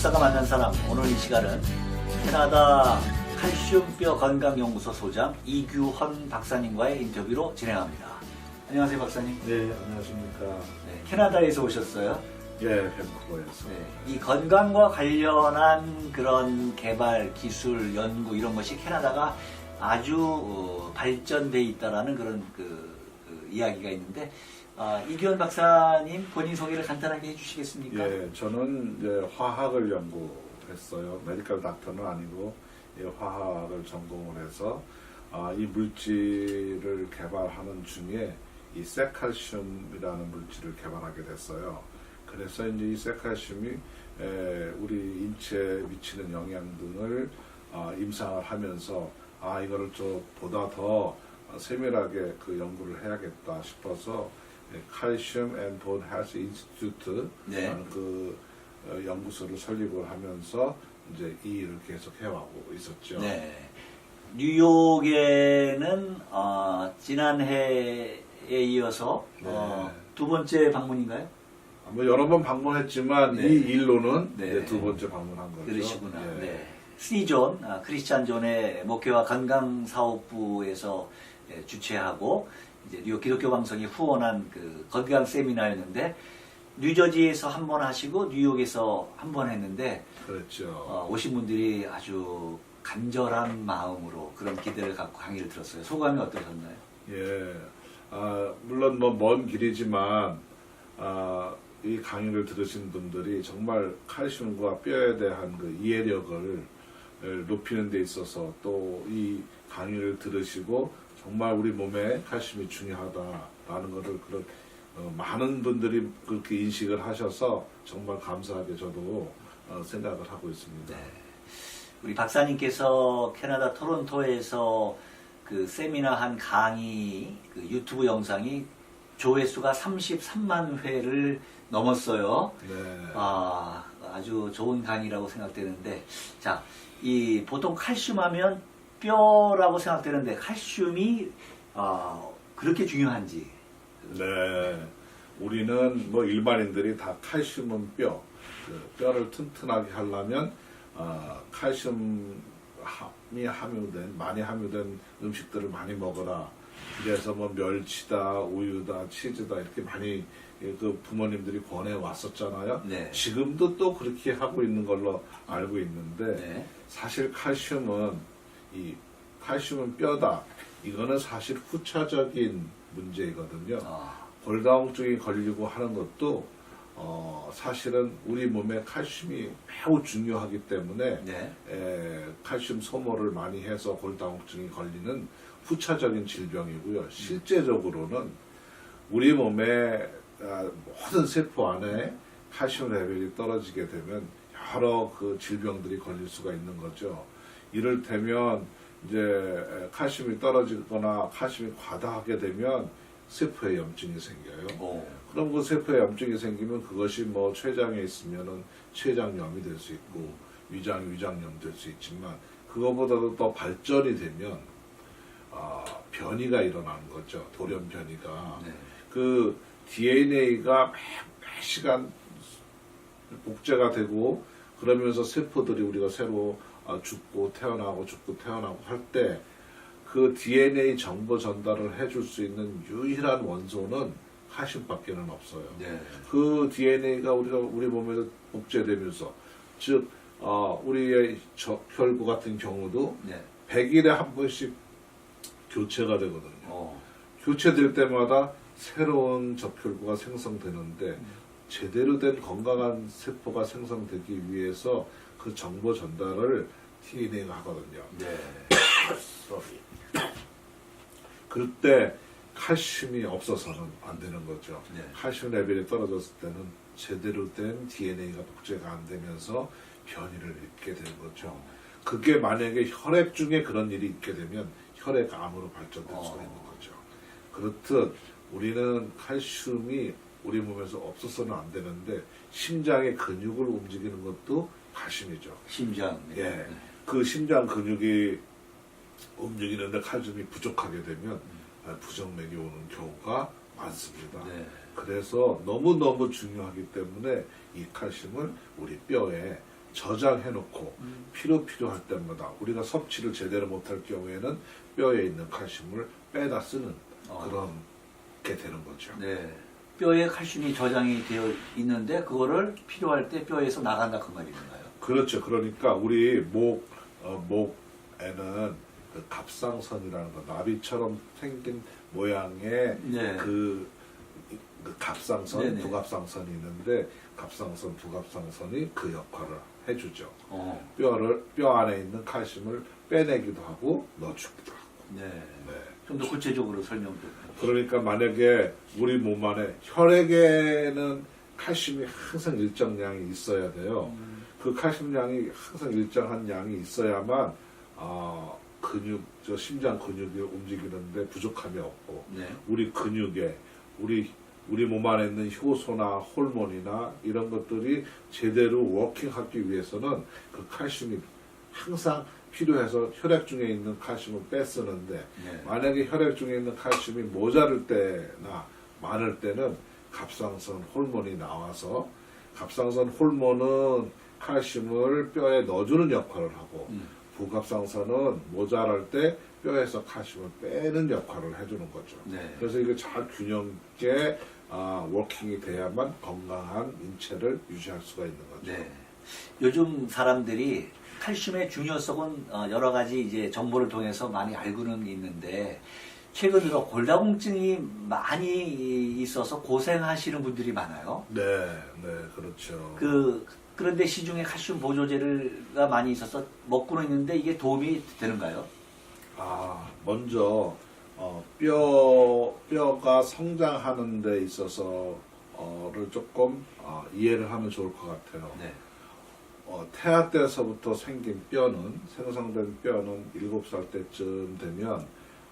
박사가 만난 사람, 오늘 이 시간은 캐나다 칼슘뼈 건강연구소 소장 이규헌 박사님과의 인터뷰로 진행합니다. 안녕하세요, 박사님. 네, 안녕하십니까. 네, 캐나다에서 오셨어요? 예, 밴쿠버에서. 네, 이 건강과 관련한 그런 개발, 기술, 연구 이런 것이 캐나다가 아주 발전돼 있다라는 그런 이야기가 있는데, 이규헌 박사님 본인 소개를 간단하게 해주시겠습니까? 예, 저는 이제 화학을 연구했어요. 메디컬 닥터는 아니고 예, 화학을 전공을 해서 이 물질을 개발하는 중에 이 세칼슘이라는 물질을 개발하게 됐어요. 그래서 이제 이 세칼슘이 우리 인체에 미치는 영향 등을 임상을 하면서 이거를 좀 보다 더 세밀하게 그 연구를 해야겠다 싶어서 칼슘 앤 본 헬스 인스티튜트라는 그 연구소를 설립을 하면서 이제 이 일을 계속 해오고 있었죠. 네. 뉴욕에는 지난해에 이어서 네. 두 번째 방문인가요? 뭐 여러 번 방문했지만 네. 이 일로는 네. 이제 두 번째 방문한 거죠. 그러시구나. 예. 네. 스니존, 크리스찬 존의 목회와 건강사업부에서 주최하고 이제 뉴욕 기독교 방송이 후원한 그 건강 세미나였는데 뉴저지에서 한 번 하시고 뉴욕에서 한 번 했는데 그렇죠. 오신 분들이 아주 간절한 마음으로 그런 기대를 갖고 강의를 들었어요. 소감이 어떠셨나요? 예. 물론 뭐 먼 길이지만 이 강의를 들으신 분들이 정말 칼슘과 뼈에 대한 그 이해력을 높이는 데 있어서 또 이 강의를 들으시고 정말 우리 몸에 칼슘이 중요하다라는 것을 그런 많은 분들이 그렇게 인식을 하셔서 정말 감사하게 저도 생각을 하고 있습니다. 네. 우리 박사님께서 캐나다 토론토에서 그 세미나 한 강의 그 유튜브 영상이 조회수가 33만 회를 넘었어요. 네. 아주 좋은 강의라고 생각되는데, 자, 이 보통 칼슘 하면 뼈라고 생각되는데 칼슘이 그렇게 중요한지. 네. 우리는 뭐 일반인들이 다 칼슘은 뼈를 튼튼하게 하려면 칼슘이 많이 함유된 음식들을 많이 먹어라. 그래서 뭐 멸치다, 우유다, 치즈다 이렇게 많이 그 부모님들이 권해 왔었잖아요. 네. 지금도 또 그렇게 하고 있는 걸로 알고 있는데 네. 사실 칼슘은 뼈다. 이거는 사실 후차적인 문제이거든요. 골다공증이 걸리고 하는 것도 사실은 우리 몸에 칼슘이 매우 중요하기 때문에 네. 칼슘 소모를 많이 해서 골다공증이 걸리는 후차적인 질병이고요. 실제적으로는 우리 몸의 모든 세포 안에 칼슘 레벨이 떨어지게 되면 여러 그 질병들이 걸릴 수가 있는 거죠. 이를테면 이제 칼슘이 떨어지거나 칼슘이 과다하게 되면 세포에 염증이 생겨요. 그럼 그 세포에 염증이 생기면 그것이 뭐 췌장에 있으면은 췌장염이 될 수 있고 위장염 될 수 있지만 그거보다도 더 발전이 되면 변이가 일어나는 거죠. 돌연 변이가. 네. 그 DNA가 매 시간 복제가 되고 그러면서 세포들이 우리가 새로 죽고 태어나고 할 때 그 DNA 정보 전달을 해줄 수 있는 유일한 원소는 칼슘밖에는 없어요. 네. 그 DNA가 우리 몸에서 복제되면서 즉 우리의 혈구 같은 경우도 네. 100일에 한 번씩 교체가 되거든요. 교체될 때마다 새로운 적혈구가 생성되는데 제대로 된 건강한 세포가 생성되기 위해서 그 정보 전달을 DNA가 하거든요. 네. 그때 칼슘이 없어서는 안 되는 거죠. 네. 칼슘 레벨이 떨어졌을 때는 제대로 된 DNA가 복제가 안 되면서 변이를 일으키게 되는 거죠. 그게 만약에 혈액 중에 그런 일이 있게 되면 혈액암으로 발전될 수가 있는 거죠. 그렇듯 우리는 칼슘이 우리 몸에서 없어서는 안 되는데 심장의 근육을 움직이는 것도 칼슘이죠. 심장. 예. 그 심장 근육이 움직이는데 칼슘이 부족하게 되면 부정맥이 오는 경우가 많습니다. 네. 그래서 너무너무 중요하기 때문에 이 칼슘을 우리 뼈에 저장해놓고 필요할 때마다 우리가 섭취를 제대로 못할 경우에는 뼈에 있는 칼슘을 빼다 쓰는 그런 게 되는 거죠. 네. 뼈에 칼슘이 저장이 되어 있는데 그거를 필요할 때 뼈에서 나간다 그 말인가요? 그렇죠. 그러니까 우리 목에는 그 갑상선이라는 거, 나비처럼 생긴 모양의 네. 그 갑상선, 네네. 부갑상선이 있는데 갑상선, 부갑상선이 그 역할을 해주죠. 어. 뼈 안에 있는 칼슘을 빼내기도 하고 넣어주기도 하고. 네. 네. 좀 더 구체적으로 설명 좀. 그러니까 만약에 우리 몸 안에 혈액에는 칼슘이 항상 일정량이 있어야 돼요. 그 칼슘량이 항상 일정한 양이 있어야만 심장 근육이 움직이는데 부족함이 없고 네. 우리 근육에 우리 몸 안에 있는 효소나 호르몬이나 이런 것들이 제대로 워킹하기 위해서는 그 칼슘이 항상 필요해서 혈액 중에 있는 칼슘을 빼쓰는데 네. 만약에 혈액 중에 있는 칼슘이 모자랄 때나 많을 때는 갑상선 호르몬이 나와서 갑상선 호르몬은 칼슘을 뼈에 넣어주는 역할을 하고 부갑상선은 모자랄 때 뼈에서 칼슘을 빼는 역할을 해주는 거죠. 네. 그래서 이게 잘 균형 있게 워킹이 돼야만 건강한 인체를 유지할 수가 있는 거죠. 네. 요즘 사람들이 칼슘의 중요성은 여러 가지 이제 정보를 통해서 많이 알고는 있는데 최근 들어 골다공증이 많이 있어서 고생하시는 분들이 많아요. 네, 그렇죠. 그런데 시중에 칼슘 보조제가 많이 있어서 먹고는 있는데 이게 도움이 되는가요? 먼저 뼈가 성장하는 데 있어서를 조금 이해를 하면 좋을 것 같아요. 네. 태아 때서부터 생긴 뼈는 생성된 뼈는 7살 때쯤 되면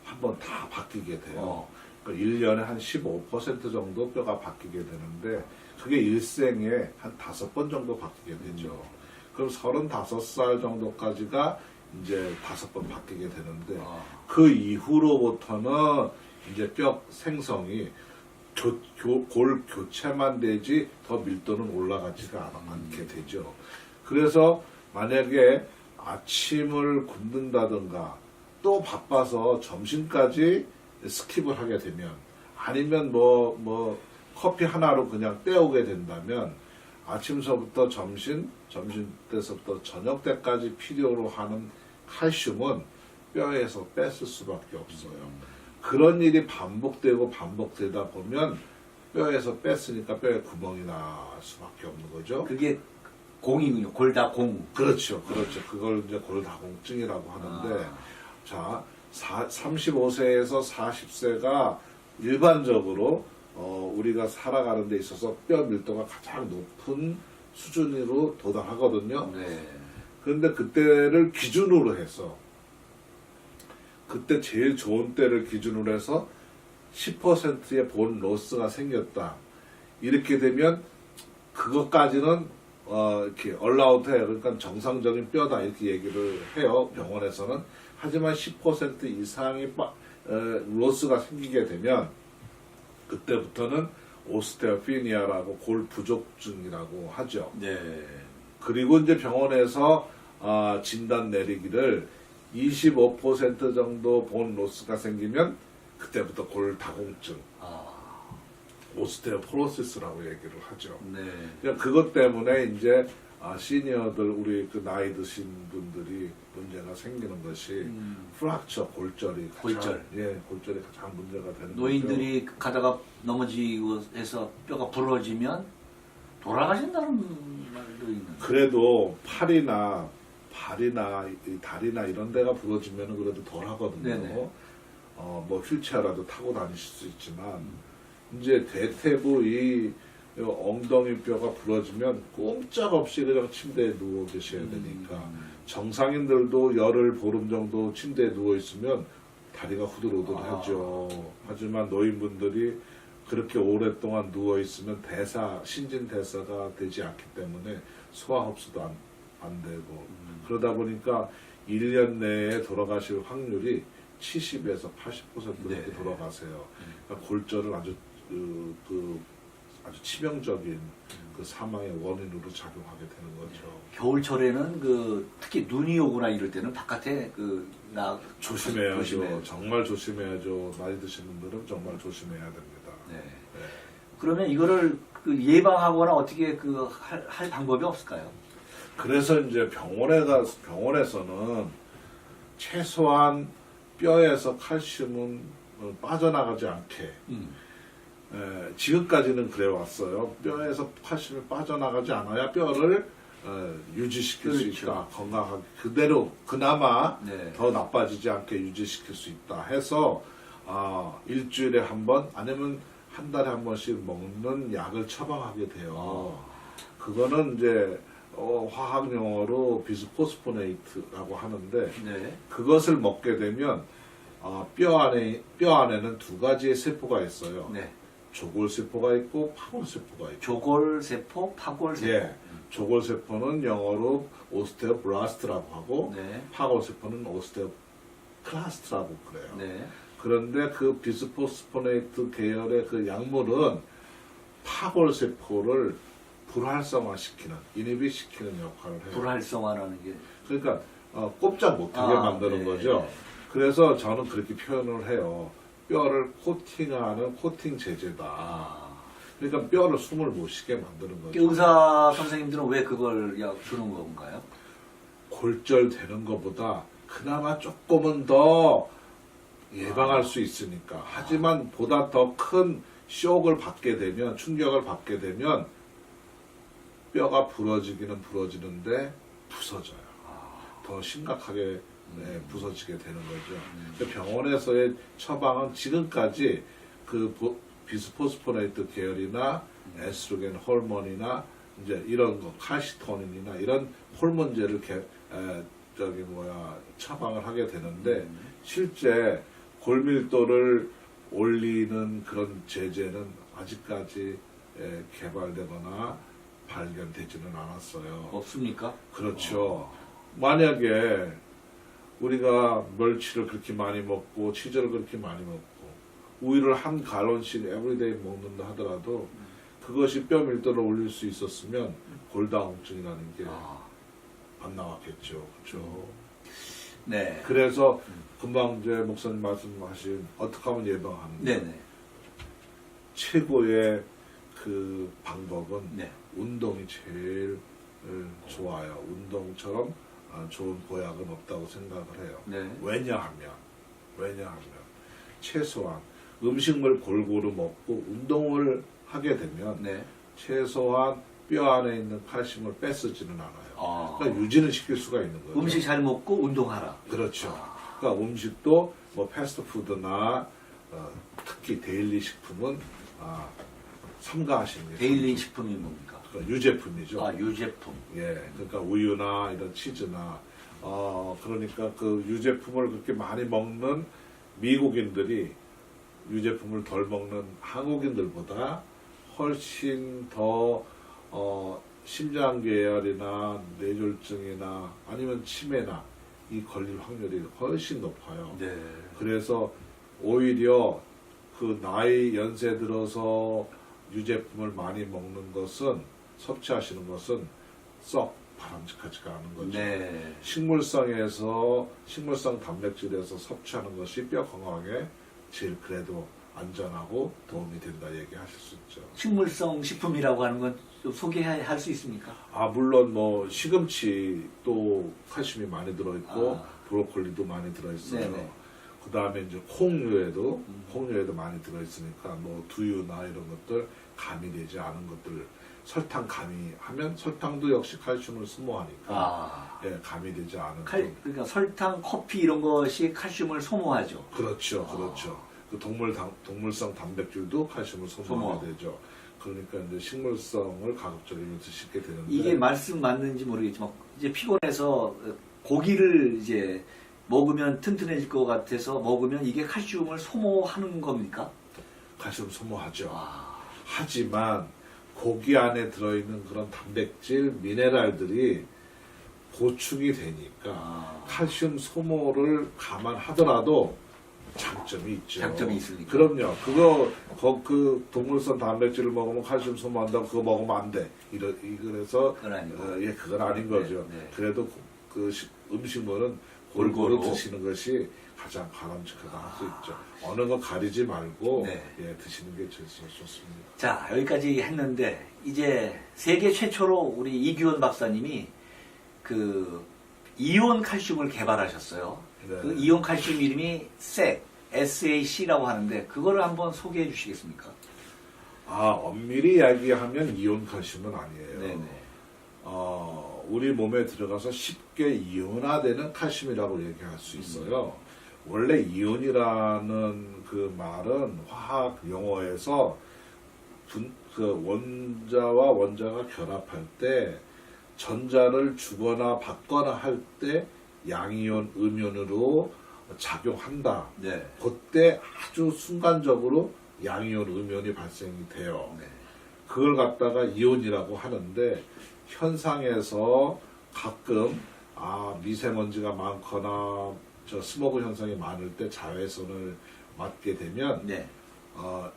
한번 다 바뀌게 돼요. 그러니까 1년에 한 15% 정도 뼈가 바뀌게 되는데 그게 일생에 한 5번 정도 바뀌게 되죠. 그럼 35살 정도까지가 이제 5번 바뀌게 되는데 그 이후로부터는 이제 뼈 생성이 골 교체만 되지 더 밀도는 올라가지가 않게 되죠. 그래서 만약에 아침을 굶는다든가 또 바빠서 점심까지 스킵을 하게 되면 아니면 뭐 커피 하나로 그냥 때우게 된다면 아침서부터 점심 때서부터 저녁 때까지 필요로 하는 칼슘은 뼈에서 뺐을 수밖에 없어요. 그런 일이 반복되다 보면 뼈에서 뺐으니까 뼈에 구멍이 날 수밖에 없는 거죠. 그게 공이군요. 골다공. 그렇죠. 그걸 이제 골다공증이라고 하는데, 자, 35세에서 40세가 일반적으로 우리가 살아가는 데 있어서 뼈 밀도가 가장 높은 수준으로 도달하거든요. 네. 그런데 그때를 기준으로 해서 그때 제일 좋은 때를 기준으로 해서 10%의 본 로스가 생겼다. 이렇게 되면 그것까지는 이렇게 얼라우트해요. 그러니까 정상적인 뼈다 이렇게 얘기를 해요. 병원에서는. 하지만 10% 이상의 로스가 생기게 되면 그때부터는 오스테오피니아라고 골 부족증이라고 하죠. 네. 그리고 이제 병원에서 진단 내리기를 25% 정도 본 로스가 생기면 그때부터 골다공증, 오스테오포로시스라고 얘기를 하죠. 네. 그러니까 그것 때문에 이제 시니어들 우리 그 나이 드신 분들이 문제가 생기는 것이 프락처 골절이 골절. 골절이 가장 문제가 되는 노인들이 가다가 넘어지고 해서 뼈가 부러지면 돌아가신다는 말도 있는데. 그래도 팔이나 발이나 다리나 이런 데가 부러지면 그래도 덜 하거든요. 네네. 뭐 휠체어라도 타고 다니실 수 있지만 이제 대퇴부 이 엉덩이 뼈가 부러지면 꼼짝없이 그냥 침대에 누워 계셔야 되니까 정상인들도 열흘 보름 정도 침대에 누워 있으면 다리가 후들후들하죠. 하지만 노인분들이 그렇게 오랫동안 누워 있으면 신진 대사가 되지 않기 때문에 소화 흡수도 안 되고 그러다 보니까 1년 내에 돌아가실 확률이 70에서 80% 이렇게 네. 돌아가세요. 그러니까 골절을 아주 아주 치명적인 그 사망의 원인으로 작용하게 되는 거죠. 겨울철에는 그 특히 눈이 오거나 이럴 때는 바깥에 조심해야죠. 조심해야죠. 정말 조심해야죠. 나이 드신 분들은 정말 조심해야 됩니다. 네. 네. 그러면 이거를 그 예방하거나 어떻게 할 방법이 없을까요? 그래서 이제 병원에서는 최소한 뼈에서 칼슘은 빠져나가지 않게 지금까지는 그래 왔어요. 뼈에서 칼슘이 빠져나가지 않아야 뼈를 유지시킬 수 그렇죠. 있다. 건강하게 그대로 그나마 네. 더 나빠지지 않게 유지시킬 수 있다 해서 일주일에 한 번 아니면 한 달에 한 번씩 먹는 약을 처방하게 돼요. 그거는 이제 화학 용어로 비스포스포네이트라고 하는데 네. 그것을 먹게 되면 뼈 안에는 두 가지의 세포가 있어요. 네. 조골세포가 있고 파골세포가 있고. 조골세포, 파골세포. 예. 조골세포는 영어로 오스테오블라스트라고 하고 네. 파골세포는 오스테오클라스트라고 그래요. 네. 그런데 그 비스포스포네이트 계열의 그 약물은 파골세포를 불활성화시키는, 인히빗시키는 역할을 해요. 불활성화라는 게. 그러니까 꼼짝 못하게 만드는 네. 거죠. 그래서 저는 그렇게 표현을 해요. 뼈를 코팅하는 코팅 제제다. 그러니까 뼈를 숨을 못 쉬게 만드는 거죠. 의사 선생님들은 왜 그걸 주는 건가요? 골절되는 것보다 그나마 조금은 더 예방할 수 있으니까. 하지만 보다 더 큰 쇼크를 받게 되면, 충격을 받게 되면 뼈가 부러지기는 부러지는데 부서져요. 더 심각하게 부서지게 되는 거죠. 그러니까 병원에서의 처방은 지금까지 그 비스포스포네이트 계열이나 에스트로겐 호르몬이나 이제 이런 거 칼시토닌이나 이런 호르몬제를 처방을 하게 되는데 실제 골밀도를 올리는 그런 제제는 아직까지 개발되거나 발견되지는 않았어요. 없습니까? 그렇죠. 만약에 우리가 멸치를 그렇게 많이 먹고 치즈를 그렇게 많이 먹고 우유를 한 갈론씩 에브리데이 먹는다 하더라도 그것이 뼈 밀도를 올릴 수 있었으면 골다공증이라는 게 안 나왔겠죠. 그렇죠. 네. 그래서 금방 이제 목사님 말씀하신 어떻게 하면 예방하는가. 네네. 최고의 그 방법은 네. 운동이 제일 좋아요. 운동처럼 좋은 보약은 없다고 생각을 해요. 네. 왜냐하면 최소한 음식물 골고루 먹고 운동을 하게 되면 네. 최소한 뼈 안에 있는 칼슘을 뺏어지는 않아요. 그러니까 유지는 시킬 수가 있는 거죠. 음식 잘 먹고 운동하라. 그렇죠. 그러니까 음식도 뭐 패스트푸드나 특히 데일리 식품은 삼가하시는 게 데일리 식품이 뭡니까? 그러니까 유제품이죠. 유제품. 예, 그러니까 우유나 이런 치즈나 그러니까 그 유제품을 그렇게 많이 먹는 미국인들이 유제품을 덜 먹는 한국인들보다 훨씬 더 심장 계열이나 뇌졸중이나 아니면 치매나 이 걸릴 확률이 훨씬 높아요. 네. 그래서 오히려 그 나이 연세 들어서 유제품을 많이 먹는 것은 섭취하시는 것은 썩 바람직하지가 않은 거죠. 네. 식물성 단백질에서 섭취하는 것이 뼈 건강에 제일 그래도 안전하고 도움이 된다 얘기하실 수 있죠. 식물성 식품이라고 하는 건 좀 소개할 수 있습니까? 물론 뭐 시금치 또 칼슘이 많이 들어있고 아. 브로콜리도 많이 들어있어요. 네네. 그 다음에 이제 콩류에도 많이 들어있으니까 뭐 두유나 이런 것들 가미되지 않은 것들 설탕 가미하면 설탕도 역시 칼슘을 소모하니까 가미되지 않은 그러니까 설탕, 커피 이런 것이 칼슘을 소모하죠. 그렇죠. 그 동물성 단백질도 칼슘을 소모하게 되죠. 그러니까 이제 식물성을 가급적이면 드시게 되는데 이게 말씀 맞는지 모르겠지만 이제 피곤해서 고기를 이제 먹으면 튼튼해질 것 같아서 먹으면 이게 칼슘을 소모하는 겁니까? 칼슘 소모하죠. 하지만 고기 안에 들어있는 그런 단백질, 미네랄들이 보충이 되니까 칼슘 소모를 감안하더라도 장점이 있죠. 장점이 있으니까. 그럼요. 그 동물성 단백질을 먹으면 칼슘 소모한다고 그거 먹으면 안 돼. 그래서 그건 아니고. 그건 아닌 거죠. 네. 그래도 음식물은 골고루 골고루 드시는 것이 가장 바람직하다 할 수 있죠. 어느 거 가리지 말고 네. 드시는 게 제일 좋습니다. 자, 여기까지 했는데 이제 세계 최초로 우리 이규원 박사님이 그 이온 칼슘을 개발하셨어요. 네. 그 이온 칼슘 이름이 SAC라고 하는데 그거를 한번 소개해 주시겠습니까? 엄밀히 이야기하면 이온 칼슘은 아니에요. 네네. 우리 몸에 들어가서 쉽게 이온화되는 칼슘이라고 얘기할 수 있어요. 원래 이온이라는 그 말은 화학 용어에서 그 원자와 원자가 결합할 때 전자를 주거나 받거나 할 때 양이온, 음이온으로 작용한다. 네. 그때 아주 순간적으로 양이온, 음이온이 발생이 돼요. 네. 그걸 갖다가 이온이라고 하는데 현상에서 가끔 미세먼지가 많거나 스모그 현상이 많을 때 자외선을 맞게 되면 네.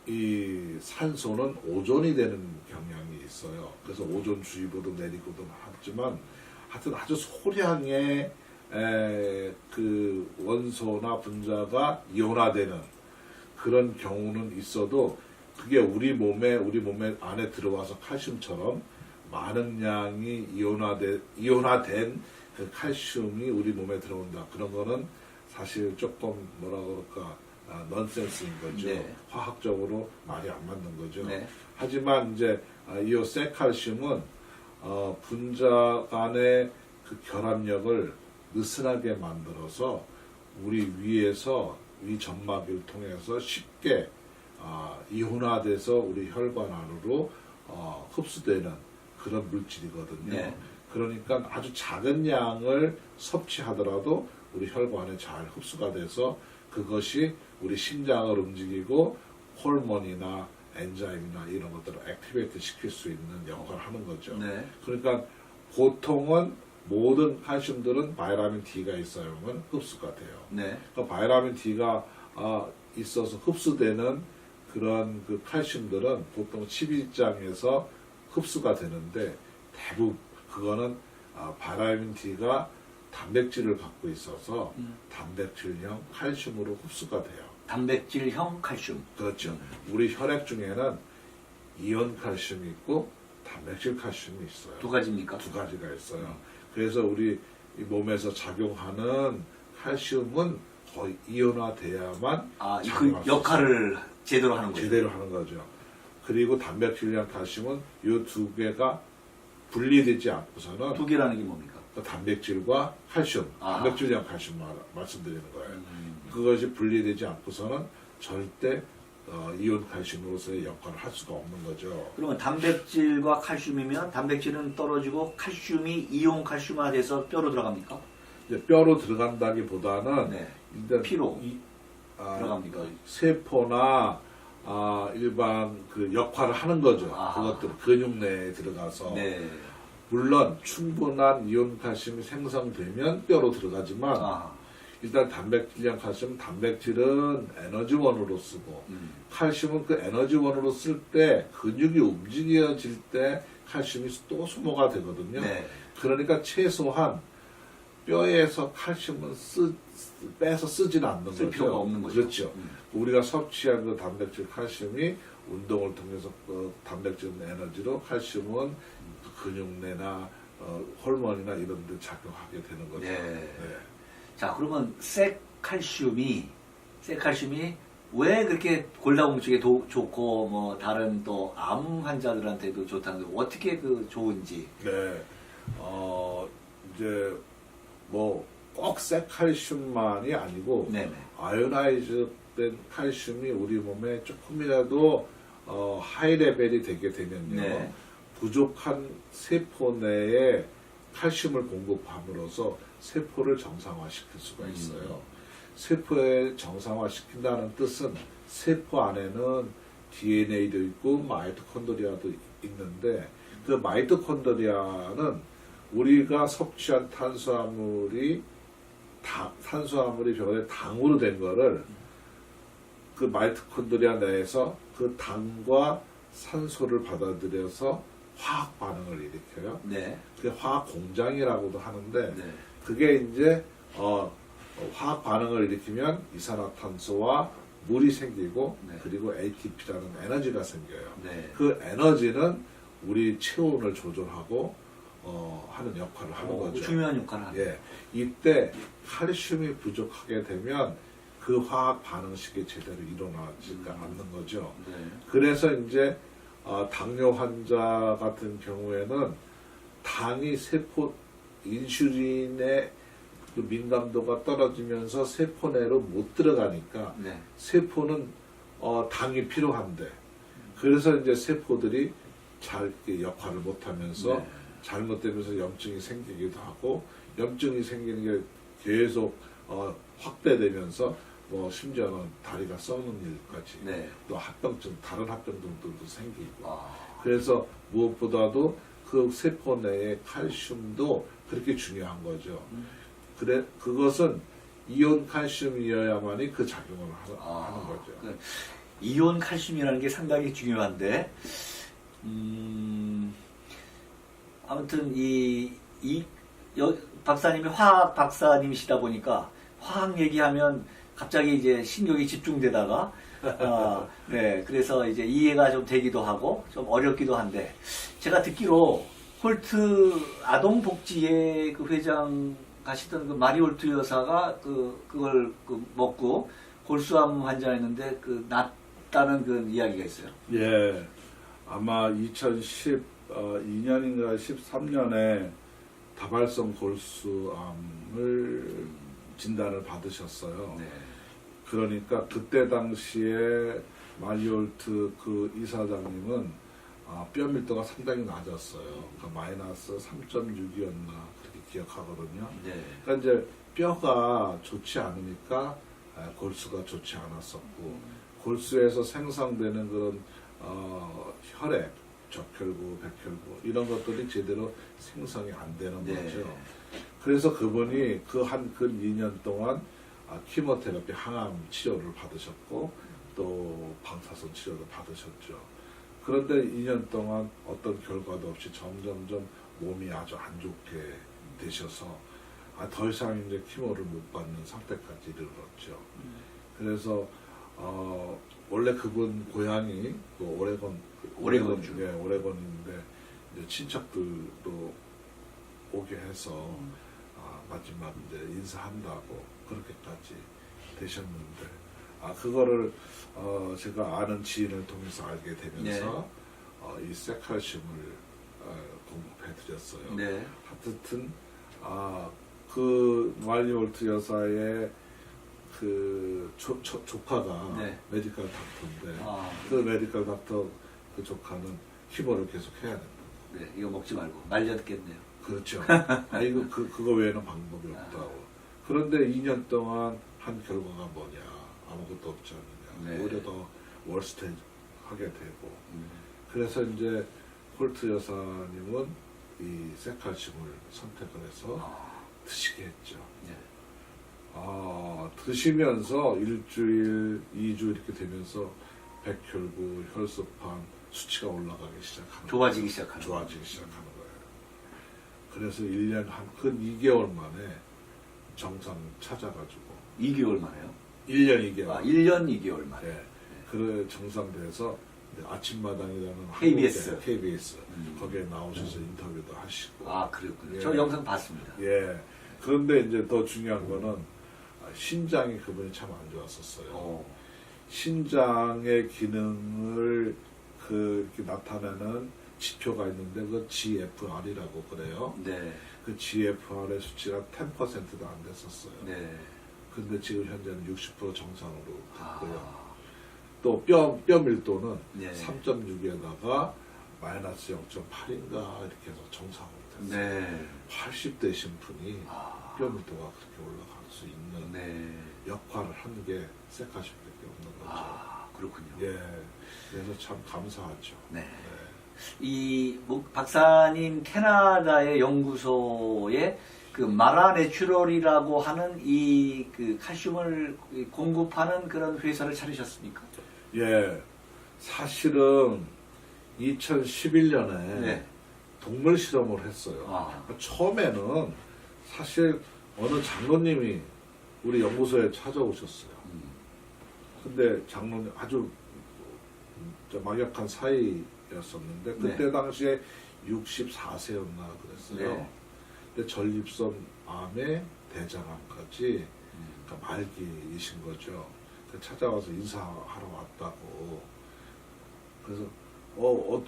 이 산소는 오존이 되는 경향이 있어요. 그래서 오존주의보도 내리고도 하지만 하여튼 아주 소량의 그 원소나 분자가 이온화되는 그런 경우는 있어도 그게 우리 몸에 안에 들어와서 칼슘처럼 많은 양이 이온화된 그 칼슘이 우리 몸에 들어온다. 그런 거는 사실 조금 뭐라 그럴까 넌센스인 거죠. 네. 화학적으로 말이 안 맞는 거죠. 네. 하지만 이제 이 쇠칼슘은 분자 간의 그 결합력을 느슨하게 만들어서 우리 위에서 위 점막을 통해서 쉽게 이온화돼서 우리 혈관 안으로 흡수되는 그런 물질이거든요. 네. 그러니까 아주 작은 양을 섭취하더라도 우리 혈관에 잘 흡수가 돼서 그것이 우리 심장을 움직이고 호르몬이나 엔자임이나 이런 것들을 액티베이트 시킬 수 있는 역할을 하는 거죠. 네. 그러니까 보통은 모든 칼슘들은 바이타민 D가 있어야만 흡수가 돼요. 네. 그러니까 바이타민 D가 있어서 흡수되는 그런 그 칼슘들은 보통 십이장에서 흡수가 되는데 대부분 그거는 바이타민 D가 단백질을 갖고 있어서 단백질형 칼슘으로 흡수가 돼요. 단백질형 칼슘. 그렇죠. 우리 혈액 중에는 이온 칼슘이 있고 단백질 칼슘이 있어요. 두 가지입니까? 두 가지가 있어요. 그래서 우리 이 몸에서 작용하는 칼슘은 거의 이온화돼야만 그 작용할 수 역할을 제대로 하는 있어요. 거죠. 제대로 하는 거죠. 그리고 단백질이랑 칼슘은 이 두 개가 분리되지 않고서는 두 개라는 게 뭡니까? 단백질과 칼슘, 단백질이랑 칼슘 말씀드리는 거예요. 그것이 분리되지 않고서는 절대 이온 칼슘으로서의 역할을 할 수가 없는 거죠. 그러면 단백질과 칼슘이면 단백질은 떨어지고 칼슘이 이온 칼슘화돼서 뼈로 들어갑니까? 이제 뼈로 들어간다기보다는 네. 일단 피로 들어갑니까? 세포나 일반 그 역할을 하는 거죠. 그것들 근육 내에 들어가서 네. 물론 충분한 이온 칼슘이 생성되면 뼈로 들어가지만 일단 단백질이랑 칼슘, 단백질은 에너지원으로 쓰고 칼슘은 그 에너지원으로 쓸 때 근육이 움직여질 때 칼슘이 또 소모가 되거든요. 네. 그러니까 최소한 뼈에서 칼슘은 빼서 쓰지는 않는 거죠. 쓸 필요가 없는 거죠. 그렇죠. 우리가 섭취한 그 단백질, 칼슘이 운동을 통해서 단백질 에너지로 칼슘은 근육내나 호르몬이나 이런 데 작용하게 되는 거죠. 네. 네. 자, 그러면 쇠칼슘이 왜 그렇게 골다공증에 좋고 뭐 다른 또 암 환자들한테도 좋다는 거 어떻게 그 좋은지. 네. 이제 뭐 꼭 쇠칼슘만이 아니고 네네. 아이오나이즈된 칼슘이 우리 몸에 조금이라도 하이 레벨이 되게 되면요. 네. 부족한 세포 내에 칼슘을 공급함으로써 세포를 정상화시킬 수가 있어요. 세포에 정상화시킨다는 뜻은 세포 안에는 DNA도 있고 마이토콘드리아도 있는데 그 마이토콘드리아는 우리가 섭취한 탄수화물이 병원에 당으로 된 거를 그 마이토콘드리아 내에서 그 당과 산소를 받아들여서 화학 반응을 일으켜요. 네. 그게 화학 공장이라고도 하는데 네. 그게 이제 화학 반응을 일으키면 이산화탄소와 물이 생기고 네. 그리고 ATP라는 에너지가 생겨요. 네. 그 에너지는 우리 체온을 조절하고 하는 역할을 하는 거죠. 중요한 역할을 하는. 예, 이때 칼슘이 부족하게 되면 그 화학 반응식이 제대로 일어나지가 않는 거죠. 네. 그래서 이제 당뇨 환자 같은 경우에는 당이 세포 인슐린의 그 민감도가 떨어지면서 세포 내로 못 들어가니까 네. 세포는 당이 필요한데 그래서 이제 세포들이 잘 이렇게 역할을 못하면서 네. 잘못되면서 염증이 생기기도 하고 염증이 생기는 게 계속 확대되면서 뭐 심지어는 다리가 썩는 일까지 네. 또 합병증 다른 합병증들도 생기고 아. 그래서 무엇보다도 그 세포 내의 칼슘도 그렇게 중요한 거죠. 그래 그것은 이온 칼슘이어야만이 그 작용을 하는 거죠. 그 이온 칼슘이라는 게 상당히 중요한데, 아무튼 박사님이 화학 박사님이시다 보니까 화학 얘기하면 갑자기 이제 신경이 집중되다가, 네, 그래서 이제 이해가 좀 되기도 하고 좀 어렵기도 한데, 제가 듣기로 홀트 아동복지회 그 회장 가시던 그 마리 홀트 여사가 그걸 먹고 골수암 환자였는데 낫다는 그 이야기가 있어요. 예, 아마 2012년인가 13년에 다발성 골수암을 진단을 받으셨어요. 네. 그러니까 그때 당시에 마리올트 그 이사장님은 뼈 밀도가 상당히 낮았어요. 그러니까 마이너스 3.6이었나 그렇게 기억하거든요. 네. 그러니까 이제 뼈가 좋지 않으니까 골수가 좋지 않았었고 골수에서 생성되는 그런 혈액, 적혈구, 백혈구 이런 것들이 제대로 생성이 안 되는 네. 거죠. 그래서 그분이 그 2년 동안 키모테라피 항암 치료를 받으셨고 또 방사선 치료도 받으셨죠. 그런데 2년 동안 어떤 결과도 없이 점점점 몸이 아주 안 좋게 되셔서 더 이상 이제 키모를 못 받는 상태까지 이르렀죠. 음. 그래서 원래 그분 고향이 그 오레곤주. 예, 오레곤인데 이제 친척들도 오게 해서 마지막 이제 인사한다고 그렇게까지 되셨는데 그거를 제가 아는 지인을 통해서 알게 되면서 이 세칼슘을 공급해 드렸어요. 네. 하여튼 그 말리올트 여사의 그 조카가 네. 메디컬 닥터인데 아. 그 메디컬 닥터 그 조카는 키모를 계속 해야 된다. 네, 이거 먹지 말고 말렸겠네요. 그렇죠. 이거 그거 외에는 방법이 없다고. 그런데 2년 동안 한 결과가 뭐냐? 아무것도 없지 않느냐. 네. 오히려 더 월스테 하게 되고. 그래서 이제 홀트 여사님은 이 세칼슘을 선택을 해서 드시게 했죠. 네. 드시면서 일주일, 2주 이렇게 되면서 백혈구, 혈소판 수치가 올라가기 시작하는 좋아지기 거예요. 시작하는 좋아지기 시작하는 거예요. 그래서 1년 근 2개월 만에 정상 찾아가지고 2개월 만에요? 1년 2개월. 1년 2개월 만에. 네. 그래 정상돼서 아침마당이라는 KBS. 한국의 KBS 거기에 나오셔서 인터뷰도 하시고. 그렇군요. 예. 저 영상 봤습니다. 예. 그런데 이제 더 중요한 거는 신장이 그분이 참 안 좋았었어요. 신장의 기능을 이렇게 나타내는 지표가 있는데 그 GFR이라고 그래요. 네. 그 GFR의 수치가 10%도 안 됐었어요. 네. 근데 지금 현재는 60% 정상으로 됐고요. 아. 또 뼈 밀도는 네. 3.6에다가 마이너스 0.8인가 이렇게 해서 정상으로 됐어요. 네. 80대신 분이 아. 뼈 밀도가 그렇게 올라갈 수 있는 네. 역할을 한 게 세카슘밖에 없는 거죠. 그렇군요. 예. 그래서 참 감사하죠. 네. 박사님 캐나다의 연구소에 그 마라 내추럴이라고 하는 이 그 칼슘을 공급하는 그런 회사를 차리셨습니까? 예, 사실은 2011년에 네. 동물 실험을 했어요. 아. 처음에는 사실 어느 장로님이 우리 연구소에 찾아오셨어요. 근데 장로님 아주 막역한 사이였었는데 그때 네. 당시에 64세였나 그랬어요. 네. 근데 전립선 암에 대장암까지 그러니까 말기이신 거죠. 찾아와서 인사하러 왔다고. 그래서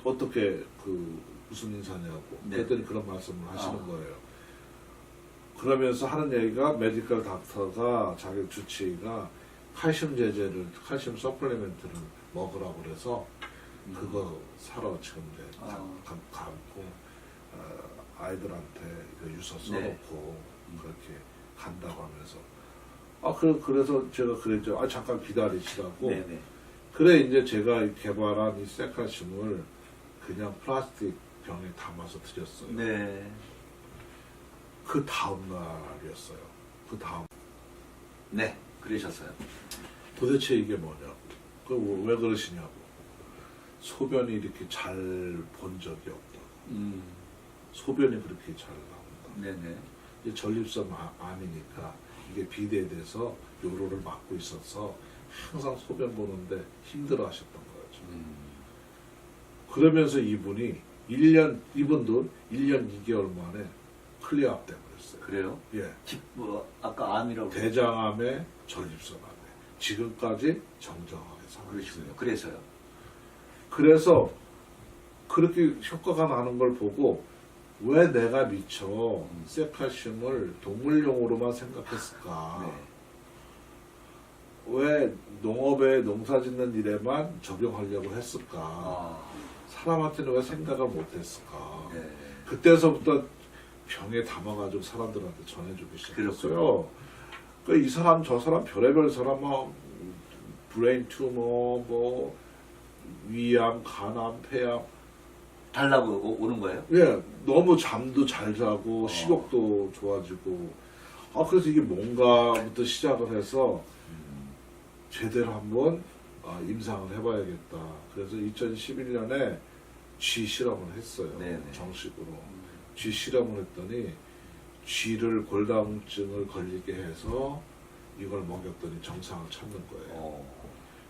어떻게 그 무슨 인사냐고. 네. 그랬더니 그런 말씀을 하시는 아. 거예요. 그러면서 하는 얘기가 메디컬 닥터가 자기 주치의가 칼슘 제제를 칼슘 서플리멘트를 먹으라고 그래서 그거 사러 지금 이제 가고 아이들한테 그 유서 써놓고 그렇게 간다고 하면서 그래서 제가 그랬죠. 잠깐 기다리시라고. 네네. 그래 이제 제가 개발한 이 셀칼슘을 그냥 플라스틱 병에 담아서 드렸어요. 네. 그 다음 날이었어요. 그 다음. 네. 그러셨어요. 도대체 이게 뭐냐고. 왜 그러시냐고. 소변이 이렇게 잘 본 적이 없다고. 소변이 그렇게 잘 나온다. 네네. 이제 전립선 암이니까 이게 비대에 대해서 요로를 막고 있어서 항상 소변 보는데 힘들어 하셨던 거죠. 그러면서 이분도 1년 2개월 만에 클리어업 돼버렸어요. 그래요? 예. 아까 암이라고. 대장암에 전립선 암에 지금까지 정정하게 살고 그러시군요. 있어요. 그래서요. 그래서 그렇게 효과가 나는 걸 보고 왜 내가 미처 셀칼슘을 동물용으로만 생각했을까? 네. 왜 농업에 농사 짓는 일에만 적용하려고 했을까? 아. 사람한테는 왜 생각을 못했을까? 네. 그때서부터 병에 담아가지고 사람들한테 전해주기 시작했어요. 그러니까 이 사람 저 사람 별의별 사람 뭐 브레인 튜머 뭐 위암, 간암, 폐암 달라고 오는 거예요? 예, 너무 잠도 잘 자고 식욕도 좋아지고 그래서 이게 뭔가부터 시작을 해서 제대로 한번 임상을 해봐야겠다. 그래서 2011년에 쥐 실험을 했어요. 네네. 정식으로 쥐 실험을 했더니 쥐를 골다공증을 걸리게 해서 이걸 먹였더니 정상을 찾는 거예요.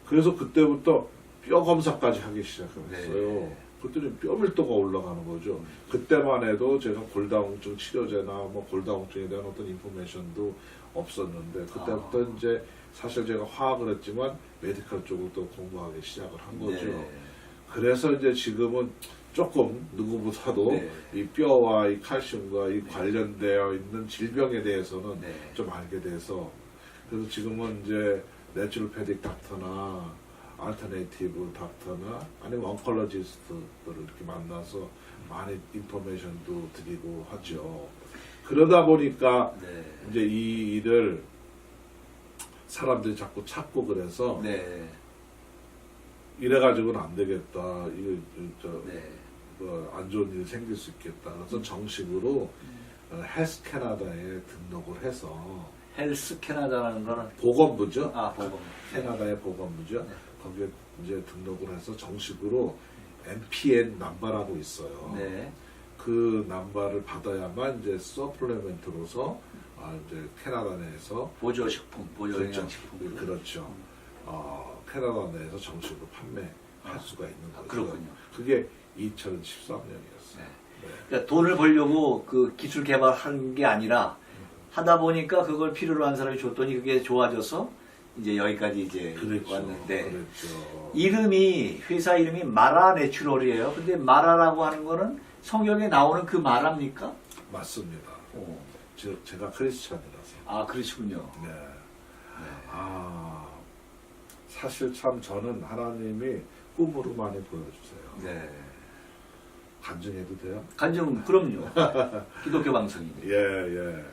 그래서 그때부터 뼈 검사까지 하기 시작했어요. 네. 그랬더니 뼈 밀도가 올라가는 거죠. 그때만 해도 제가 골다공증 치료제나 뭐 골다공증에 대한 어떤 인포메이션도 없었는데 그때부터 이제 사실 제가 화학을 했지만 메디컬 쪽으로 또 공부하기 시작을 한 거죠. 네. 그래서 이제 지금은 조금 누구보다도 네. 이 뼈와 이 칼슘과 이 관련되어 있는 질병에 대해서는 네. 좀 알게 돼서 그래서 지금은 이제 내추로패딕 닥터나 알터네이티브 닥터나 아니면 oncologist들을 이렇게 만나서 많이 인포메이션도 드리고 하죠. 그러다 보니까 네. 이제 이 일을 사람들이 자꾸 찾고 그래서 네. 이래가지고는 안 되겠다. 네. 안 좋은 일이 생길 수 있겠다. 그래서 정식으로 헬스 캐나다에 등록을 해서 헬스 캐나다라는 거는 보건부죠. 보건. 캐나다의 보건부죠. 네. 거기에 이제 등록을 해서 정식으로 MPN 남바라고 있어요. 네. 그 남바를 받아야만 이제 서플리멘트로서 이제 캐나다 내에서 보조식품, 보조영양식품. 그렇죠. 캐나다 내에서 정식으로 판매할 수가 있는 거죠. 그렇군요. 그게 2013년이었어요. 네. 그러니까 돈을 벌려고 그 기술 개발한 게 아니라 하다 보니까 그걸 필요로 한 사람이 줬더니 그게 좋아져서 이제 여기까지 이제 그랬죠. 왔는데 그랬죠. 이름이 회사 이름이 마라 내추럴이에요. 근데 마라라고 하는 거는 성경에 나오는 그 마라입니까? 맞습니다. 제가 크리스찬이라서. 그러시군요. 네. 사실 참 저는 하나님이 꿈으로 많이 보여주세요. 네. 간증해도 돼요? 간증 그럼요. 기독교 방송인데. 예.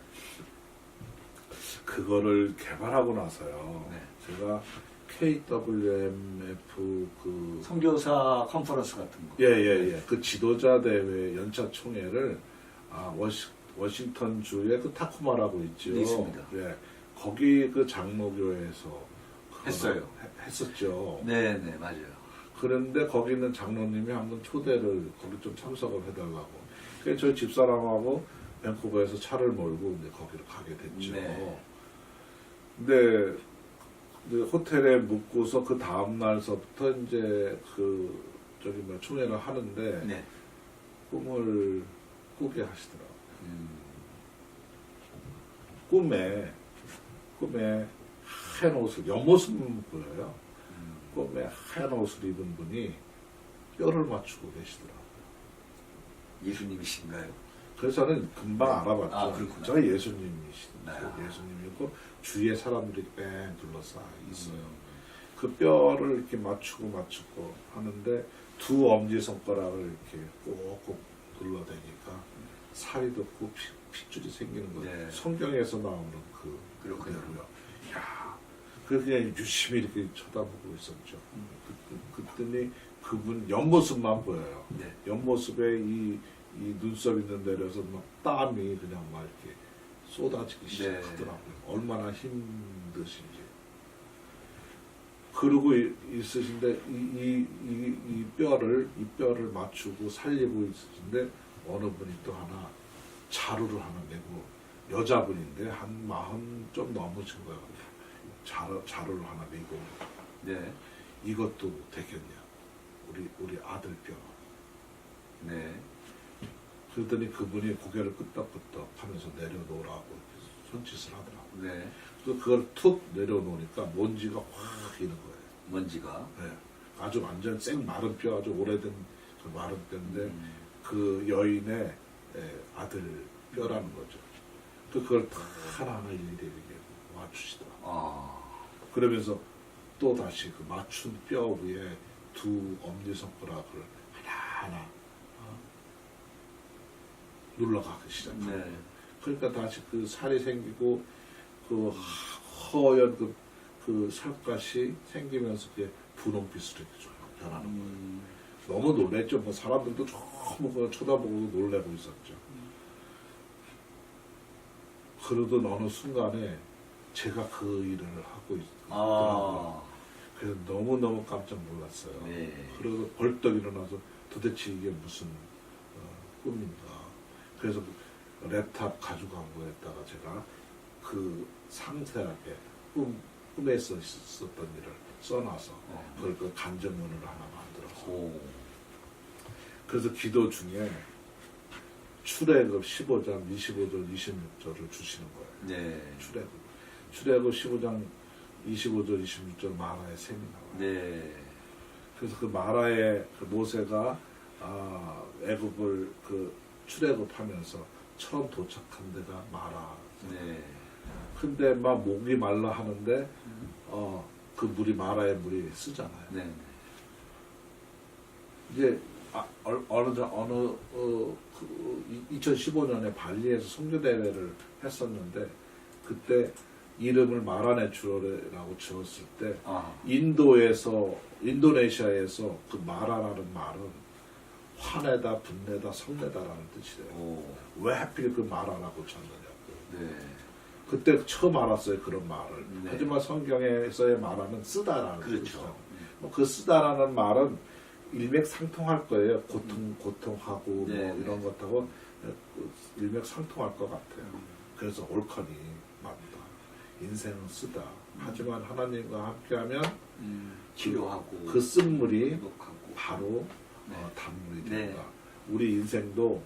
그거를 개발하고 나서요. 네. 제가 KWMF 선교사 컨퍼런스 같은 거. 예. 그 지도자 대회 연차 총회를 워싱턴 주에 그 타코마라고 있죠. 네, 있습니다. 예, 거기 그 장로교회에서 했어요. 했었죠. 네, 네, 맞아요. 그런데 거기 있는 장로님이 한번 초대를 거기 좀 참석을 해달라고. 그래서 저희 집사람하고 밴쿠버에서 차를 몰고 이제 거기로 가게 됐죠. 네. 근데 이제 호텔에 묵고서 그 다음 날서부터 이제 그 저기 뭐 총회를 하는데 네. 꿈을 꾸게 하시더라고요. 음, 꿈에 하얀 옷을 옆모습은 보여요. 음. 꿈에 하얀 옷을 입은 분이 뼈를 맞추고 계시더라고요. 예수님이신가요? 그래서 저는 금방 알아봤죠. 아, 그렇구나. 저 예수님이시고 아. 예수님이고 주위에 사람들이 뺑 둘러싸 있어요. 그 뼈를 이렇게 맞추고 하는데 두 엄지 손가락을 이렇게 꼭꼭 눌러대니까 살이 돋고 핏줄이 생기는 거예요. 네. 성경에서 나오는 그렇군요. 그대로요. 야, 그래서 그냥 유심히 이렇게 쳐다보고 있었죠. 그랬더니 그분 옆모습만 보여요. 네. 옆모습에 이 눈썹 있는 데려서 막 땀이 그냥 막 이렇게 쏟아지기 네. 시작하더라고요. 얼마나 힘드신지. 그러고 있으신데 이 뼈를 맞추고 살리고 있으신데 어느 분이 또 하나 자루를 하나 메고 여자분인데 한 40 좀 넘으신 거예요. 자루를 하나 메고 네. 이것도 되겠냐? 우리 아들 뼈. 네. 그랬더니 그분이 고개를 끄덕끄덕 하면서 내려놓으라고 손짓을 하더라고요. 네. 그래서 그걸 툭 내려놓으니까 먼지가 확 이는 거예요. 먼지가. 네. 아주 완전 생 마른 뼈, 아주 오래된 그 마른 뼈인데 음. 그 여인의 아들 뼈라는 거죠. 그걸 다 하나하나 일일이 이렇게 맞추시더라고요. 아. 그러면서 또 다시 그 맞춘 뼈 위에 두 엄지손가락을 하나하나 눌러가기 시작하고 네. 그러니까 다시 그 살이 생기고 그 허연 그 살갗이 생기면서 그게 분홍빛으로 이렇게 쭉 변하는 거예요. 너무 놀랬죠. 뭐 사람들도 너무 그걸 쳐다보고 놀래고 있었죠. 그러던 어느 순간에 제가 그 일을 하고 있더라고요. 아. 그래서 너무너무 깜짝 놀랐어요. 네. 그래서 벌떡 일어나서 도대체 이게 무슨 꿈인가. 그래서 그 랩탑 가져간 거에다가 제가 그 상세하게 꿈에서 있었던 일을 써놔서 그걸 그 간접문을 하나 만들어서 오. 그래서 기도 중에 출애굽 15장 25절 26절을 주시는 거예요. 네. 출애굽 15장 25절 26절 마라의 셈이 나와요. 네. 그래서 그 마라의 그 모세가 애굽을 그 출애굽하면서 처음 도착한 데가 마라. 네. 근데 막 목이 말라 하는데 그 물이 마라의 물이 쓰잖아요. 네. 이제 어느 2015년에 발리에서 선교 대회를 했었는데 그때 이름을 마라네추럴이라고 지었을 때 아. 인도네시아에서 그 마라라는 말은 화내다, 분내다, 성내다라는 뜻이래요. 오. 왜 하필 그 마라라고 쳤느냐고. 네. 그때 처음 알았어요, 그런 말을. 네. 하지만 성경에서의 말하는 쓰다라는 그렇죠. 뜻이죠. 그 쓰다라는 말은 일맥상통할 거예요. 고통하고 네, 뭐 이런 것하고 일맥상통할 것 같아요. 그래서 옳거니 맞다. 인생은 쓰다. 하지만 하나님과 함께하면 치료하고 그 쓴물이 회복하고. 바로 네. 단물이 네. 된다. 우리 인생도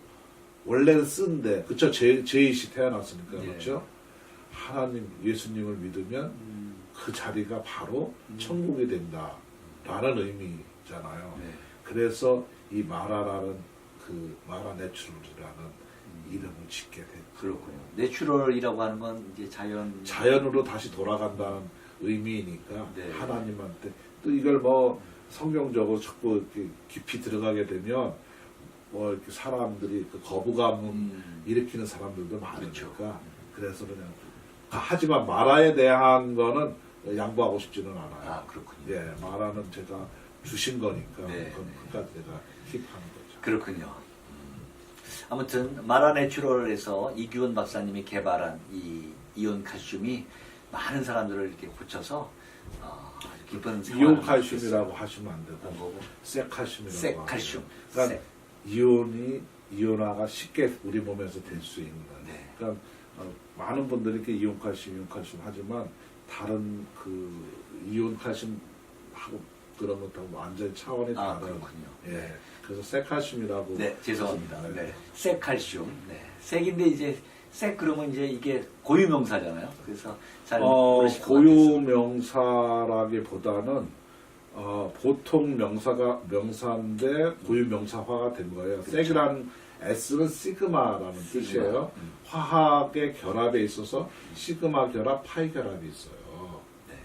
원래는 쓴데 그렇죠. 제이시 태어났으니까 네. 그렇죠. 하나님 예수님을 믿으면 그 자리가 바로 천국이 된다라는 의미잖아요. 네. 그래서 이 마라라는 그 마라 내추럴이라는 이름을 짓게 됐죠. 그렇군요. 내추럴이라고 하는 건 이제 자연으로 다시 돌아간다는 의미니까 네. 하나님한테 또 이걸 뭐 성경적으로 자꾸 이렇게 깊이 들어가게 되면 뭐 이렇게 사람들이 그 거부감을 일으키는 사람들도 많으니까 그렇죠. 그래서 그냥 하지만 마라에 대한 거는 양보하고 싶지는 않아요. 아, 그렇군요. 예, 마라는 제가 주신 거니까 네. 그건 끝까지 내가 킵하는 거죠. 그렇군요. 아무튼 마라내추럴에서 이규원 박사님이 개발한 이 이온 칼슘이 많은 사람들을 이렇게 고쳐서 아주 기쁜 생활을 이온 칼슘이라고 하시면 안 되고 뭐고? 쇠칼슘이라고 쇠칼슘. 하죠. 그러니까 쇠. 이온화가 쉽게 우리 몸에서 될 수 있는. 네. 그러니까 많은 분들이 이렇게 이온 칼슘 하지만 다른 그 이온 칼슘하고 그런 것하고 완전히 차원이 아, 다른. 그렇군요. 예. 그래서 쇠칼슘이라고. 네, 죄송합니다. 하십니다. 네. 쇠칼슘. 네. 쇠인데 이제 쇠 그러면 이제 이게 고유명사잖아요. 그래서 잘 모르실 것 같아서. 고유명사라기보다는 보통 명사인데 고유명사화가 된 거예요. 그렇죠. 쇠기란 S는 시그마라는 뜻이에요. 화학의 결합에 있어서 시그마 결합, 파이 결합이 있어요. 네.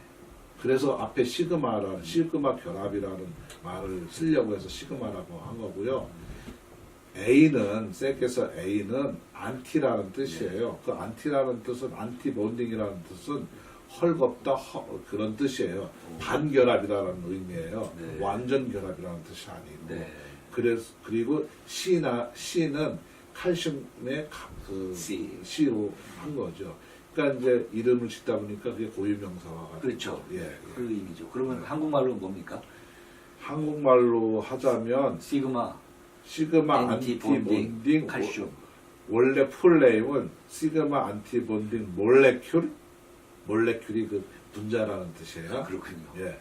그래서 앞에 시그마 결합이라는 말을 쓰려고 해서 시그마라고 한 거고요. A는 쇠께서 A는 안티라는 뜻이에요. 그 안티라는 뜻은 안티본딩이라는 뜻은 헐겁다 그런 뜻이에요. 반결합이라는 의미예요. 네. 완전 결합이라는 뜻이 아니고. 네. 그리고 C는 칼슘의 C로 한 거죠. 그러니까 이제 이름을 짓다 보니까 그게 고유명사화가 그렇죠. 예. 그 의미죠. 그러면 한국말로 뭡니까? 한국말로 하자면 시그마 시그마 안티본딩 안티본딩 칼슘. 원래 풀네임은 시그마 안티본딩 몰레큘이 그 분자라는 뜻이에요. 아, 그렇군요. 예.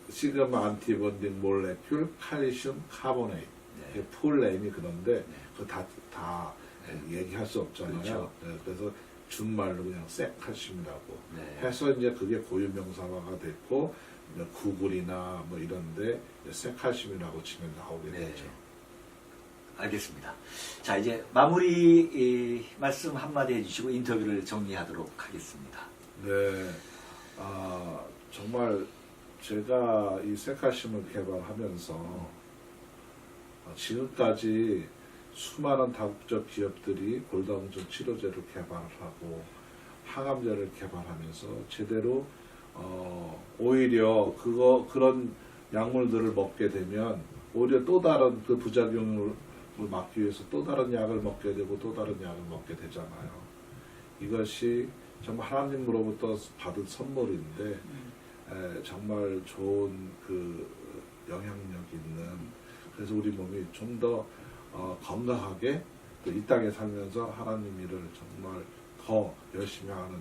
시그마 안티본딩 몰레큘 칼슘 카보네이트. 네. 풀네임이 그런데 그 다 얘기할 수 없잖아요. 그렇죠. 네, 그래서 준말로 그냥 쇠칼슘이라고 네. 해서 이제 그게 고유명사화가 됐고 이제 구글이나 뭐 이런데 쇠칼슘이라고 치면 나오게 네. 되죠. 알겠습니다. 자, 이제 마무리 말씀 한마디 해주시고 인터뷰를 정리하도록 하겠습니다. 네, 정말 제가 이 쇠칼슘을 개발하면서 지금까지 수많은 다국적 기업들이 골다공증 치료제를 개발하고 항암제를 개발하면서 제대로 오히려 그런 약물들을 먹게 되면 오히려 또 다른 그 부작용을 막기 위해서 또 다른 약을 먹게 되고 또 다른 약을 먹게 되잖아요. 이것이 정말 하나님으로부터 받은 선물인데 정말 좋은 그 영향력 있는 그래서 우리 몸이 좀 더 건강하게 또 이 땅에 살면서 하나님 일을 정말 더 열심히 하는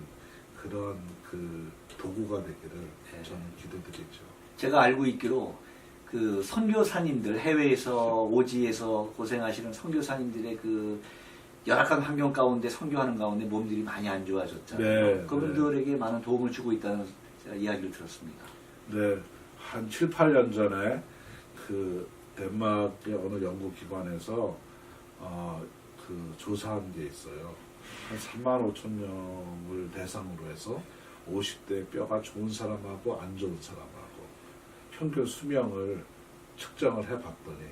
그런 그 도구가 되기를 저는 기도드리죠. 제가 알고 있기로 그 선교사님들 해외에서 오지에서 고생하시는 선교사님들의 그 열악한 환경 가운데 선교하는 가운데 몸들이 많이 안 좋아졌잖아요. 네, 그분들에게 많은 도움을 주고 있다는 제가 이야기를 들었습니다. 네, 한 7, 8년 전에 그 덴마크의 어느 연구기관에서 그 조사한 게 있어요. 한 3만 5천 명을 대상으로 해서 50대 뼈가 좋은 사람하고 안 좋은 사람하고 평균 수명을 측정을 해봤더니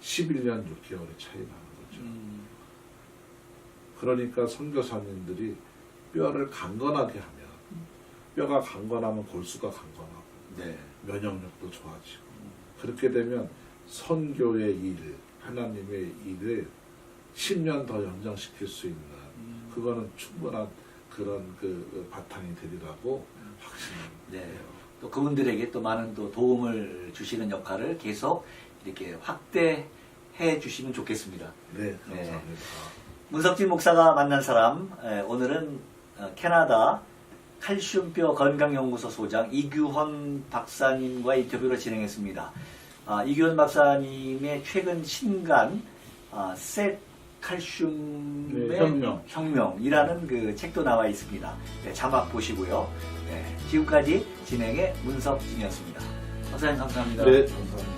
11년 6개월의 차이 나는 거죠. 그러니까 선교사님들이 뼈를 강건하게 하면 뼈가 강건하면 골수가 강건하고 네. 면역력도 좋아지고 그렇게 되면 선교의 일, 하나님의 일을 10년 더 연장시킬 수 있는 그거는 충분한 그런 그 바탕이 되리라고 확신합니다. 네. 또 그분들에게 또 많은 또 도움을 주시는 역할을 계속 이렇게 확대해 주시면 좋겠습니다. 네, 감사합니다. 문석진 목사가 만난 사람, 오늘은 캐나다 칼슘뼈 건강연구소 소장 이규헌 박사님과 인터뷰를 진행했습니다. 이규헌 박사님의 최근 신간 쇠 칼슘의 혁명이라는 그 책도 나와 있습니다. 네, 자막 보시고요. 네, 지금까지 진행의 문석진이었습니다. 박사님 감사합니다. 네, 감사합니다.